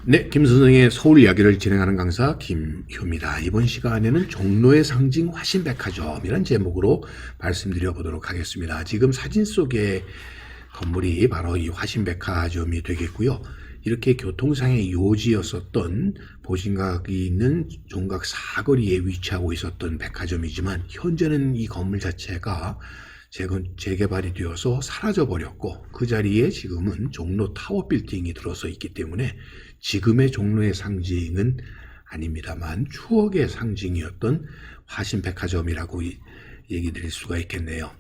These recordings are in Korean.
네, 김 선생의 서울 이야기를 진행하는 강사 김효입니다. 이번 시간에는 종로의 상징 화신백화점이라는 제목으로 말씀드려 보도록 하겠습니다. 지금 사진 속의 건물이 바로 이 화신백화점이 되겠고요. 이렇게 교통상의 요지였었던 보신각이 있는 종각 사거리에 위치하고 있었던 백화점이지만 현재는 이 건물 자체가 재개발이 되어서 사라져 버렸고 그 자리에 지금은 종로 타워 빌딩이 들어서 있기 때문에 지금의 종로의 상징은 아닙니다만 추억의 상징이었던 화신백화점이라고 얘기 드릴 수가 있겠네요.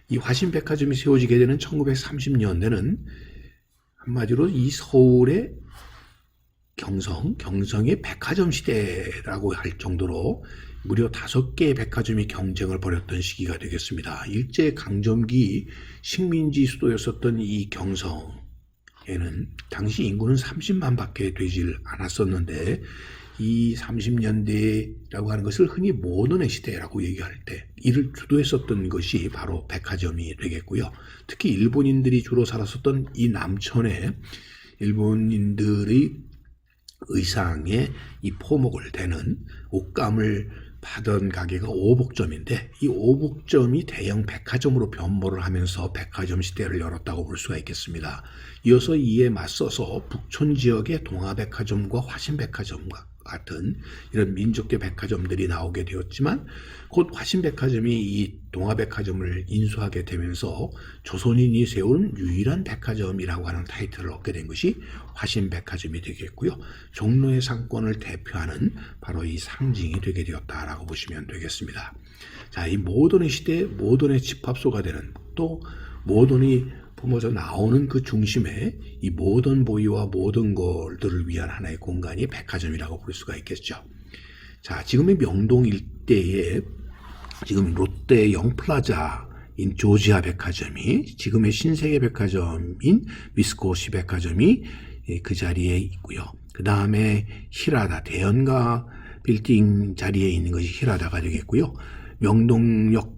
이 화신백화점이 세워지게 되는 1930년대는 한마디로 이 서울의 경성의 백화점 시대라고 할 정도로 무려 5개의 백화점이 경쟁을 벌였던 시기가 되겠습니다. 일제강점기 식민지 수도였었던 이 경성에는 당시 인구는 30만 밖에 되질 않았었는데 이 30년대라고 하는 것을 흔히 모던의 시대라고 얘기할 때 이를 주도했었던 것이 바로 백화점이 되겠고요. 특히 일본인들이 주로 살았었던 이 남천에 일본인들의 의상에 이 포목을 대는 옷감을 파던 가게가 오복점인데 이 오복점이 대형 백화점으로 변모를 하면서 백화점 시대를 열었다고 볼 수가 있겠습니다. 이어서 이에 맞서서 북촌 지역의 동아백화점과 화신백화점과 같은 이런 민족계 백화점들이 나오게 되었지만 곧 화신백화점이 이 동아백화점을 인수하게 되면서 조선인이 세운 유일한 백화점이라고 하는 타이틀을 얻게 된 것이 화신백화점이 되겠고요. 종로의 상권을 대표하는 바로 이 상징이 되게 되었다라고 보시면 되겠습니다. 자, 이 모던의 시대에 모던의 집합소가 되는 또 모던이 뿜어져 나오는 그 중심에 이 모던 보이와 모던 걸들을 위한 하나의 공간이 백화점이라고 볼 수가 있겠죠. 자, 지금의 명동 일대에 지금 롯데 영플라자인 조지아 백화점이 지금의 신세계 백화점인 미스코시 백화점이 그 자리에 있고요. 그 다음에 히라다 대연가 빌딩 자리에 있는 것이 히라다가 되겠고요. 명동역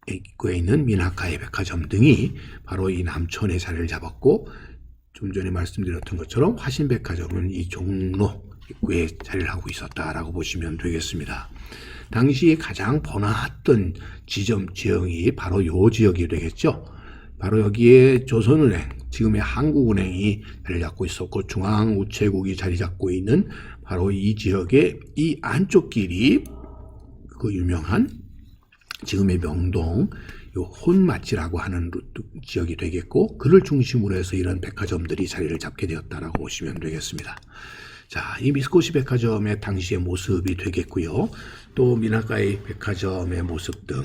입구에 있는 미나카이 백화점 등이 바로 이 남촌에 자리를 잡았고 좀 전에 말씀드렸던 것처럼 화신백화점은 이 종로 입구에 자리를 하고 있었다라고 보시면 되겠습니다. 당시에 가장 번화했던 지형이 바로 이 지역이 되겠죠. 바로 여기에 조선은행, 지금의 한국은행이 자리 잡고 있었고 중앙우체국이 자리 잡고 있는 바로 이 지역의 이 안쪽 길이 그 유명한 지금의 명동 혼맛지라고 하는 지역이 되겠고 그를 중심으로 해서 이런 백화점들이 자리를 잡게 되었다라고 보시면 되겠습니다. 자, 이 미스코시 백화점의 당시의 모습이 되겠고요. 또 미나카이 백화점의 모습 등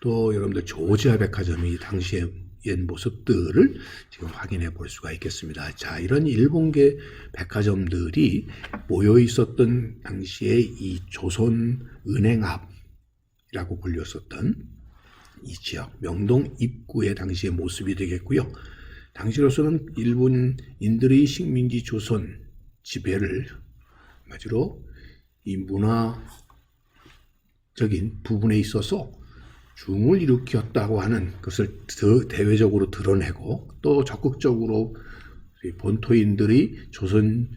또 여러분들 조지아 백화점이 당시의 옛 모습들을 지금 확인해 볼 수가 있겠습니다. 자, 이런 일본계 백화점들이 모여 있었던 당시에 이 조선은행 앞이라고 불렸었던 이 지역, 명동 입구의 당시의 모습이 되겠고요. 당시로서는 일본인들의 식민지 조선 지배를 마지로 이 문화적인 부분에 있어서 중을 일으켰다고 하는 것을 더 대외적으로 드러내고 또 적극적으로 본토인들의 조선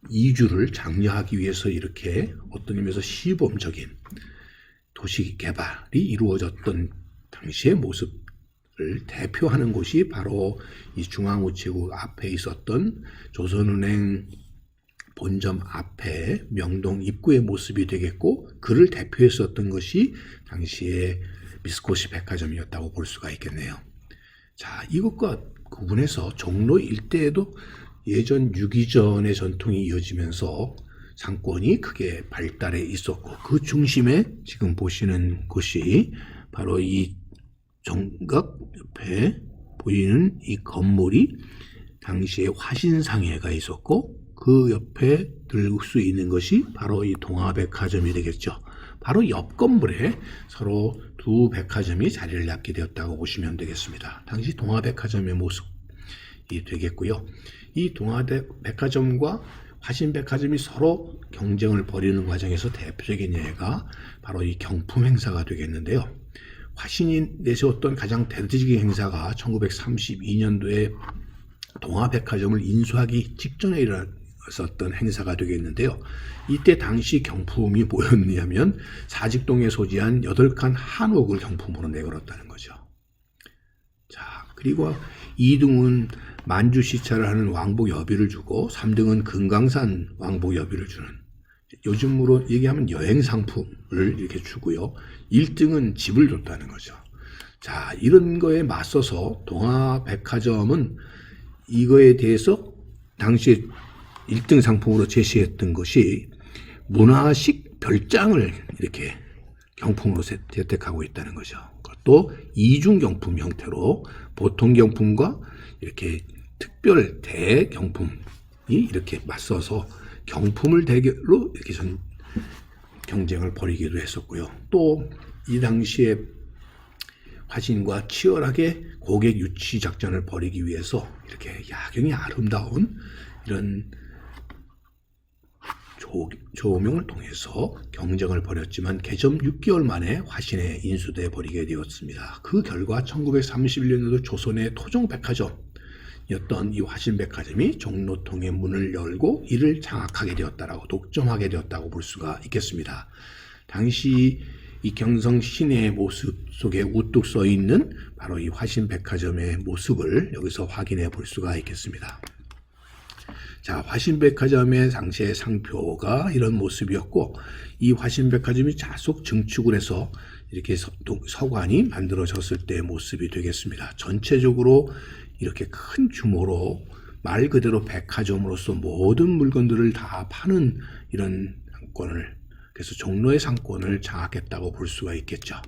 이주를 장려하기 위해서 이렇게 어떤 의미에서 시범적인 도시 개발이 이루어졌던 당시의 모습을 대표하는 곳이 바로 이 중앙우체국 앞에 있었던 조선은행 본점 앞에 명동 입구의 모습이 되겠고 그를 대표했었던 것이 당시의 미스코시 백화점이었다고 볼 수가 있겠네요. 자, 이것과 구분해서 종로 일대에도 예전 유기전의 전통이 이어지면서 상권이 크게 발달해 있었고 그 중심에 지금 보시는 곳이 바로 이 정각 옆에 보이는 이 건물이 당시에 화신상회가 있었고 그 옆에 들 수 있는 것이 바로 이 동아백화점이 되겠죠. 바로 옆 건물에 서로 두 백화점이 자리를 잡게 되었다고 보시면 되겠습니다. 당시 동아백화점의 모습이 되겠고요. 이 동아백화점과 화신백화점이 서로 경쟁을 벌이는 과정에서 대표적인 예가 바로 이 경품 행사가 되겠는데요. 화신이 내세웠던 가장 대대적인 행사가 1932년도에 동아백화점을 인수하기 직전에 있었던 행사가 되겠는데요. 이때 당시 경품이 뭐였냐면 사직동에 소지한 8칸 한옥을 경품으로 내걸었다는 거죠. 자, 그리고 2등은 만주 시찰을 하는 왕복 여비를 주고 3등은 금강산 왕복 여비를 주는, 요즘으로 얘기하면 여행 상품을 이렇게 주고요. 1등은 집을 줬다는 거죠. 자, 이런 거에 맞서서 동아백화점은 이거에 대해서 당시에 1등 상품으로 제시했던 것이 문화식 별장을 이렇게 경품으로 채택하고 있다는 거죠. 또 이중경품 형태로 보통 경품과 이렇게 특별 대경품이 이렇게 맞서서 경품을 대결로 이렇게 경쟁을 벌이기도 했었고요. 또 이 당시에 화신과 치열하게 고객 유치 작전을 벌이기 위해서 이렇게 야경이 아름다운 이런 조명을 통해서 경쟁을 벌였지만 개점 6개월 만에 화신에 인수돼 버리게 되었습니다. 그 결과 1931년에도 조선의 토종백화점이었던 이 화신백화점이 종로통의 문을 열고 이를 장악하게 되었다라고, 독점하게 되었다고 볼 수가 있겠습니다. 당시 이 경성 시내의 모습 속에 우뚝 서 있는 바로 이 화신백화점의 모습을 여기서 확인해 볼 수가 있겠습니다. 자, 화신백화점의 당시의 상표가 이런 모습이었고, 이 화신백화점이 자속 증축을 해서 이렇게 서관이 만들어졌을 때의 모습이 되겠습니다. 전체적으로 이렇게 큰 규모로 말 그대로 백화점으로서 모든 물건들을 다 파는 이런 상권을, 그래서 종로의 상권을 장악했다고 볼 수가 있겠죠.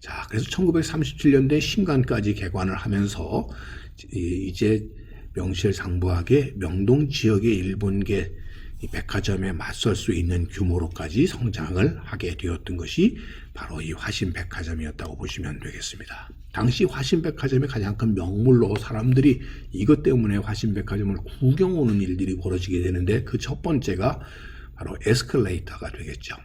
자, 그래서 1937년도에 신관까지 개관을 하면서 이제 명실상부하게 명동 지역의 일본계 백화점에 맞설 수 있는 규모로까지 성장을 하게 되었던 것이 바로 이 화신백화점이었다고 보시면 되겠습니다. 당시 화신백화점의 가장 큰 명물로 사람들이 이것 때문에 화신백화점을 구경 오는 일들이 벌어지게 되는데, 그 첫 번째가 바로 에스컬레이터가 되겠죠.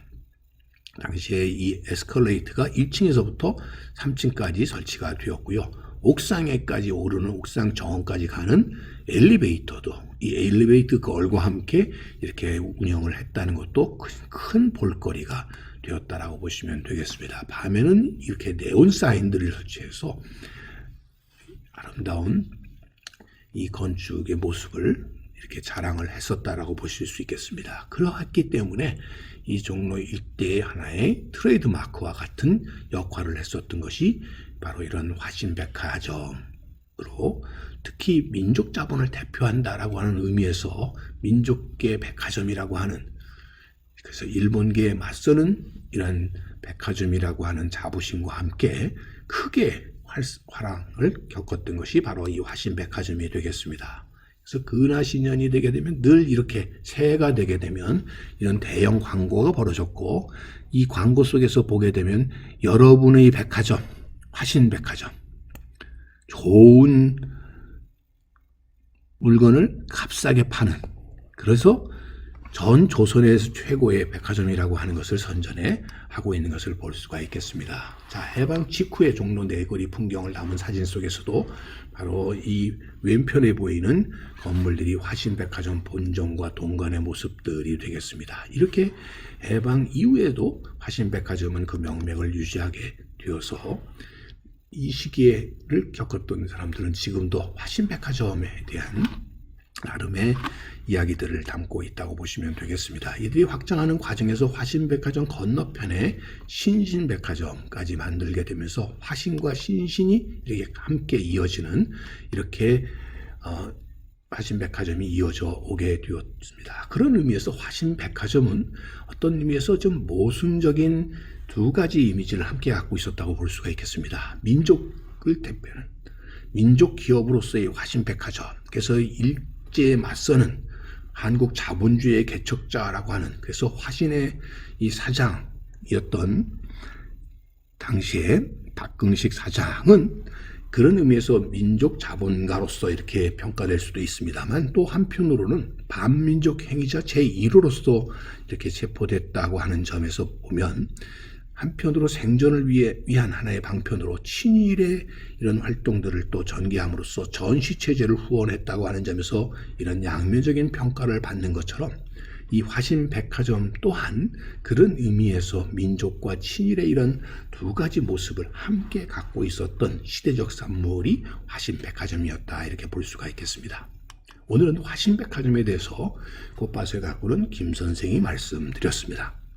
당시에 이 에스컬레이터가 1층에서부터 3층까지 설치가 되었고요. 옥상에까지 오르는, 옥상 정원까지 가는 엘리베이터도 이 엘리베이터 걸과 함께 이렇게 운영을 했다는 것도 큰 볼거리가 되었다라고 보시면 되겠습니다. 밤에는 이렇게 네온 사인들을 설치해서 아름다운 이 건축의 모습을 이렇게 자랑을 했었다라고 보실 수 있겠습니다. 그러했기 때문에 이 종로 일대의 하나의 트레이드 마크와 같은 역할을 했었던 것이 바로 이런 화신백화점으로, 특히 민족 자본을 대표한다라고 하는 의미에서 민족계 백화점이라고 하는, 그래서 일본계에 맞서는 이런 백화점이라고 하는 자부심과 함께 크게 화랑을 겪었던 것이 바로 이 화신백화점이 되겠습니다. 그래서 근하신년이 되게 되면 늘 이렇게 새해가 되게 되면 이런 대형 광고가 벌어졌고, 이 광고 속에서 보게 되면 여러분의 백화점, 화신백화점, 좋은 물건을 값싸게 파는, 그래서 전 조선에서 최고의 백화점이라고 하는 것을 선전해 하고 있는 것을 볼 수가 있겠습니다. 자, 해방 직후의 종로 내거리 풍경을 담은 사진 속에서도 바로 이 왼편에 보이는 건물들이 화신백화점 본점과 동관의 모습들이 되겠습니다. 이렇게 해방 이후에도 화신백화점은 그 명맥을 유지하게 되어서 이 시기를 겪었던 사람들은 지금도 화신백화점에 대한 나름의 이야기들을 담고 있다고 보시면 되겠습니다. 이들이 확장하는 과정에서 화신백화점 건너편에 신신백화점까지 만들게 되면서 화신과 신신이 이렇게 함께 이어지는, 이렇게 화신백화점이 이어져 오게 되었습니다. 그런 의미에서 화신백화점은 어떤 의미에서 좀 모순적인 두 가지 이미지를 함께 갖고 있었다고 볼 수가 있겠습니다. 민족을 대표하는 민족 기업으로서의 화신백화점, 그래서 일제에 맞서는 한국 자본주의의 개척자라고 하는, 그래서 화신의 이 사장이었던 당시에 박긍식 사장은 그런 의미에서 민족 자본가로서 이렇게 평가될 수도 있습니다만, 또 한편으로는 반민족 행위자 제1호로서 이렇게 체포됐다고 하는 점에서 보면 한편으로 생존을 위한 하나의 방편으로 친일의 이런 활동들을 또 전개함으로써 전시체제를 후원했다고 하는 점에서 이런 양면적인 평가를 받는 것처럼 이 화신백화점 또한 그런 의미에서 민족과 친일의 이런 두 가지 모습을 함께 갖고 있었던 시대적 산물이 화신백화점이었다, 이렇게 볼 수가 있겠습니다. 오늘은 화신백화점에 대해서 꽃밭에 가꾸는 김 선생이 말씀드렸습니다.